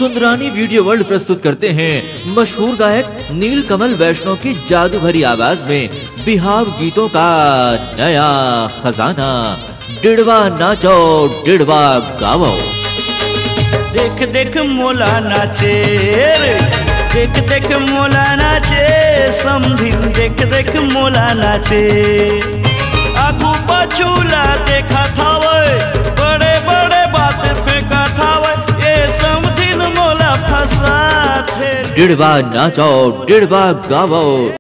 Sundarani video world प्रस्तुत करते हैं मशहूर गायक नीलकमल वैष्णव की जादू भरी आवाज में बिहाव गीतों का नया खजाना। डिड़वा नाचो डिड़वा गावो। देख देख मोला नाचे रे, देख देख मोला नाचे, समधिन देख देख मोला नाचे। आगू पछूला देखा था बड़े बड़े बात फेंका था ये समधिन मोला फंसा थे। डिड़वा नाचो डिड़वा गावो।